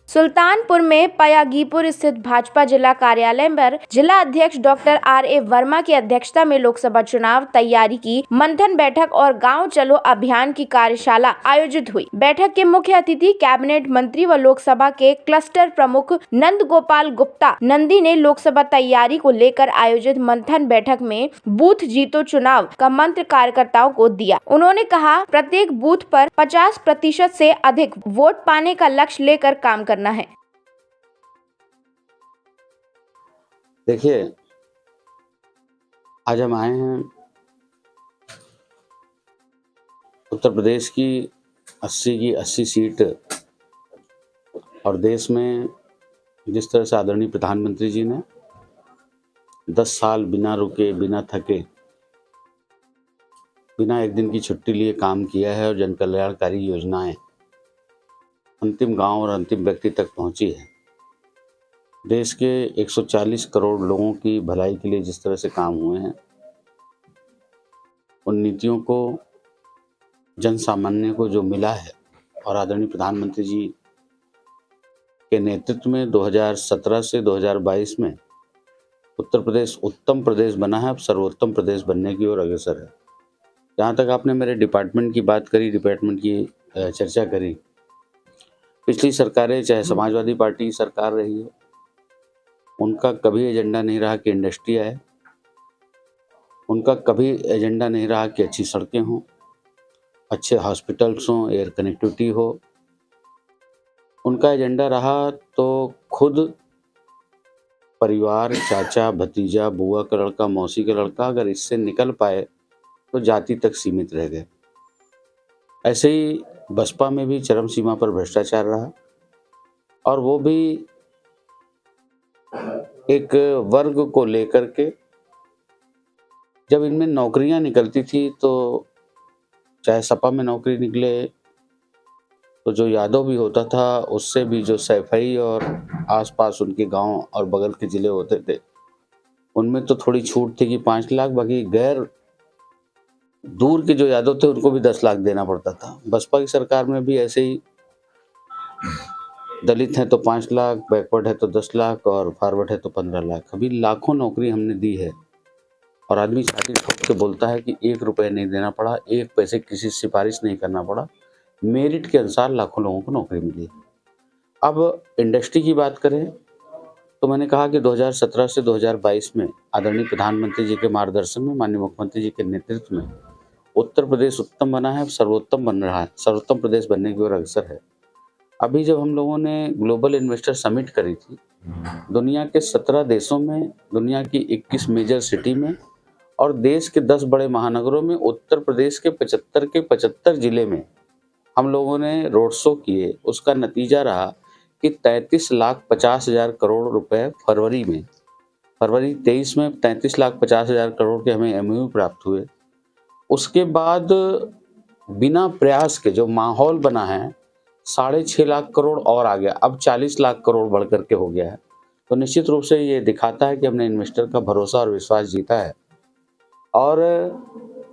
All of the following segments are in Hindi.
सुल्तानपुर में पयागीपुर स्थित भाजपा जिला कार्यालय पर जिला अध्यक्ष डॉक्टर R.A. वर्मा की अध्यक्षता में लोकसभा चुनाव तैयारी की मंथन बैठक और गांव चलो अभियान की कार्यशाला आयोजित हुई। बैठक के मुख्य अतिथि कैबिनेट मंत्री व लोकसभा के क्लस्टर प्रमुख नंद गोपाल गुप्ता नंदी ने लोकसभा तैयारी को लेकर आयोजित मंथन बैठक में बूथ जीतो चुनाव का मंत्र कार्यकर्ताओं को दिया। उन्होंने कहा, प्रत्येक बूथ पर 50% से अधिक वोट पाने का लक्ष्य लेकर काम करना है। देखिए, आज हम आए हैं उत्तर प्रदेश की 80 की 80 सीट और देश में जिस तरह से आदरणीय प्रधानमंत्री जी ने 10 साल बिना रुके, बिना थके, बिना एक दिन की छुट्टी लिए काम किया है और जन कल्याणकारी योजनाएं अंतिम गांव और अंतिम व्यक्ति तक पहुंची है। देश के 140 करोड़ लोगों की भलाई के लिए जिस तरह से काम हुए हैं, उन नीतियों को जन सामान्य को जो मिला है और आदरणीय प्रधानमंत्री जी के नेतृत्व में 2017 से 2022 में उत्तर प्रदेश उत्तम प्रदेश बना है, अब सर्वोत्तम प्रदेश बनने की ओर अग्रसर है। जहाँ तक आपने मेरे डिपार्टमेंट की बात करी, डिपार्टमेंट की चर्चा करी, पिछली सरकारें चाहे समाजवादी पार्टी की सरकार रही हो, उनका कभी एजेंडा नहीं रहा कि इंडस्ट्री आए, उनका कभी एजेंडा नहीं रहा कि अच्छी सड़कें हों, अच्छे हॉस्पिटल्स हों, एयर कनेक्टिविटी हो। उनका एजेंडा रहा तो खुद परिवार, चाचा, भतीजा, बुआ का लड़का, मौसी का लड़का अगर इससे निकल पाए तो जाति तक सीमित रह गए। ऐसे ही बसपा में भी चरम सीमा पर भ्रष्टाचार रहा और वो भी एक वर्ग को लेकर के। जब इनमें नौकरियां निकलती थी तो चाहे सपा में नौकरी निकले तो जो यादव भी होता था उससे भी जो सैफई और आसपास उनके गांव और बगल के जिले होते थे उनमें तो थोड़ी छूट थी कि 5 लाख, बाकी गैर दूर के जो यादव थे उनको भी 10 लाख देना पड़ता था। बसपा की सरकार में भी ऐसे ही, दलित हैं तो 5 लाख, बैकवर्ड है तो 10 लाख और फॉरवर्ड है तो 15 लाख। अभी लाखों नौकरी हमने दी है और आदमी छाती ठोक के बोलता है कि 1 रुपये नहीं देना पड़ा, 1 पैसे किसी सिफारिश नहीं करना पड़ा, मेरिट के अनुसार लाखों लोगों को नौकरी मिली। अब इंडस्ट्री की बात करें तो मैंने कहा कि 2017 से 2022 में आदरणीय प्रधानमंत्री जी के मार्गदर्शन में, माननीय मुख्यमंत्री जी के नेतृत्व में उत्तर प्रदेश उत्तम बना है, सर्वोत्तम बन रहा है, सर्वोत्तम प्रदेश बनने की ओर अग्रसर है। अभी जब हम लोगों ने ग्लोबल इन्वेस्टर समिट करी थी, दुनिया के 17 देशों में, दुनिया की 21 मेजर सिटी में और देश के 10 बड़े महानगरों में उत्तर प्रदेश के 75 के 75 जिले में हम लोगों ने रोड शो किए। उसका नतीजा रहा कि 33,50,000 करोड़ रुपए फरवरी 23 में 33,50,000 करोड़ के हमें एमओयू प्राप्त हुए। उसके बाद बिना प्रयास के जो माहौल बना है, 6.5 लाख करोड़ और आ गया, अब 40 लाख करोड़ बढ़ करके हो गया है। तो निश्चित रूप से ये दिखाता है कि हमने इन्वेस्टर का भरोसा और विश्वास जीता है। और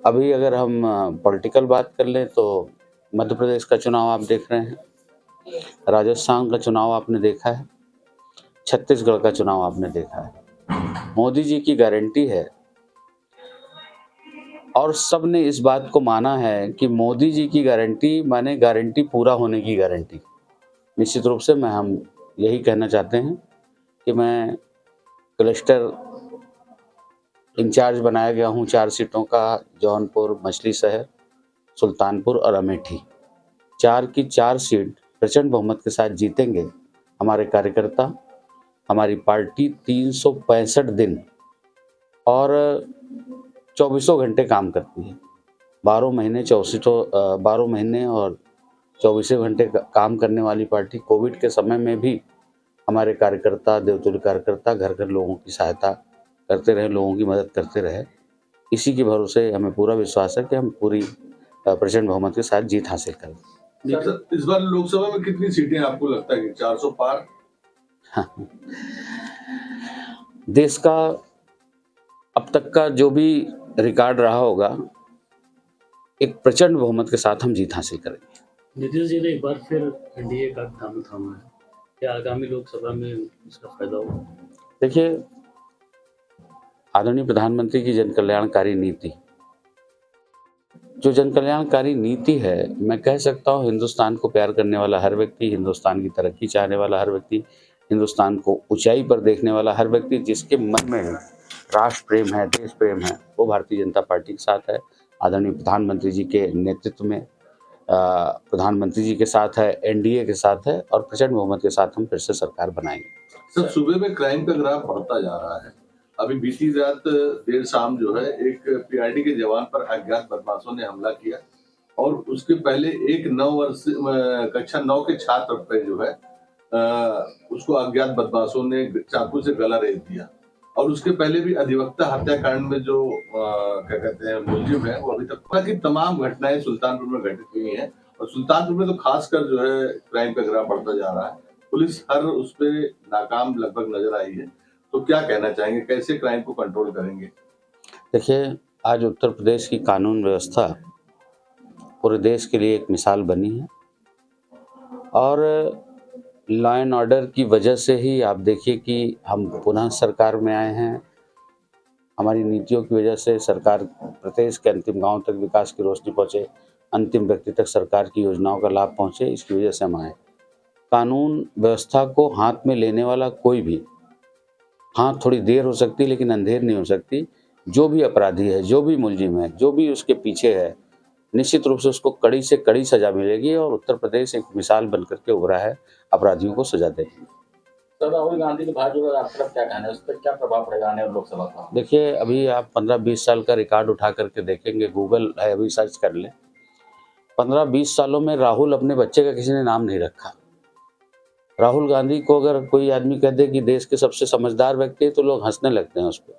अभी अगर हम पॉलिटिकल बात कर लें तो मध्य प्रदेश का चुनाव आप देख रहे हैं, राजस्थान का चुनाव आपने देखा है, छत्तीसगढ़ का चुनाव आपने देखा है। मोदी जी की गारंटी है और सब ने इस बात को माना है कि मोदी जी की गारंटी माने गारंटी पूरा होने की गारंटी। निश्चित रूप से हम यही कहना चाहते हैं कि मैं क्लस्टर इंचार्ज बनाया गया हूँ 4 सीटों का, जौनपुर, मछली शहर, सुल्तानपुर और अमेठी। 4 की 4 सीट प्रचंड बहुमत के साथ जीतेंगे। हमारे कार्यकर्ता, हमारी पार्टी 365 दिन और 24 घंटे काम करती है। 12 महीने और 24 घंटे काम करने वाली पार्टी। कोविड के समय में भी हमारे कार्यकर्ता, देवतुल्य कार्यकर्ता घर घर लोगों की सहायता करते रहे, लोगों की मदद करते रहे। इसी के भरोसे हमें पूरा विश्वास है कि हम पूरी प्रचंड बहुमत के साथ जीत हासिल करेंगे। इस बार लोकसभा में कितनी सीटें आपको लगता है कि 400 पार? हाँ। देश का अब तक का जो भी रिकॉर्ड रहा होगा, एक प्रचंड बहुमत के साथ हम जीत हासिल करेंगे। नीतीश जी ने एक बार फिर एनडीए का दामन थामा है। क्या आगामी लोकसभा में इसका फायदा होगा? देखिए, आदरणीय प्रधानमंत्री की जन कल्याणकारी नीति, जो जन कल्याणकारी नीति है, मैं कह सकता हूँ हिंदुस्तान को प्यार करने वाला हर व्यक्ति, हिंदुस्तान की तरक्की चाहने वाला हर व्यक्ति, हिंदुस्तान को ऊंचाई पर देखने वाला हर व्यक्ति, जिसके मन में राष्ट्र प्रेम है, देश प्रेम है, वो भारतीय जनता पार्टी के साथ है। आदरणीय प्रधानमंत्री जी के नेतृत्व में प्रधानमंत्री जी के साथ है, एनडीए के साथ है और प्रचंड बहुमत के साथ हम फिर से सरकार बनाएंगे। सर, सूबे में क्राइम का ग्राफ बढ़ता जा रहा है। अभी बीती रात देर शाम जो है एक पीआरडी के जवान पर अज्ञात बदमाशों ने हमला किया और उसके पहले एक 9 वर्ष कक्षा 9 के छात्र पे जो है उसको अज्ञात बदमाशों ने चाकू से गला रेत दिया और उसके पहले भी अधिवक्ता हत्याकांड में जो क्या कहते हैं मुलजिम है वो अभी तक की तमाम घटनाएं सुल्तानपुर में घटित हुई हैं और सुल्तानपुर में तो खासकर जो है क्राइम का ग्राफ बढ़ता जा रहा है। पुलिस हर उस पे नाकाम लगभग नजर आई है, तो क्या कहना चाहेंगे, कैसे क्राइम को कंट्रोल करेंगे? देखिए, आज उत्तर प्रदेश की कानून व्यवस्था पूरे देश के लिए एक मिसाल बनी है और लॉ एंड ऑर्डर की वजह से ही आप देखिए कि हम पुनः सरकार में आए हैं। हमारी नीतियों की वजह से सरकार प्रदेश के अंतिम गांव तक विकास की रोशनी पहुंचे, अंतिम व्यक्ति तक सरकार की योजनाओं का लाभ पहुंचे, इसकी वजह से हम आए। कानून व्यवस्था को हाथ में लेने वाला कोई भी, हाँ थोड़ी देर हो सकती है लेकिन अंधेर नहीं हो सकती। जो भी अपराधी है, जो भी मुलजिम है, जो भी उसके पीछे है, निश्चित रूप से उसको कड़ी से कड़ी सजा मिलेगी और उत्तर प्रदेश एक मिसाल बनकर के उभरा है अपराधियों को सजा देने में। सर, राहुल गांधी के भाजपा का आप तरफ क्या कहना है, उस पर क्या प्रभाव पड़ेगा आने वाली लोकसभा का? देखिए, अभी आप 15-20 साल का रिकॉर्ड उठा करके देखेंगे, गूगल है अभी सर्च कर लें, 15-20 सालों में राहुल अपने बच्चे का किसी ने नाम नहीं रखा। राहुल गांधी को अगर कोई आदमी कह दे कि देश के सबसे समझदार व्यक्ति है तो लोग हंसने लगते हैं उस पर।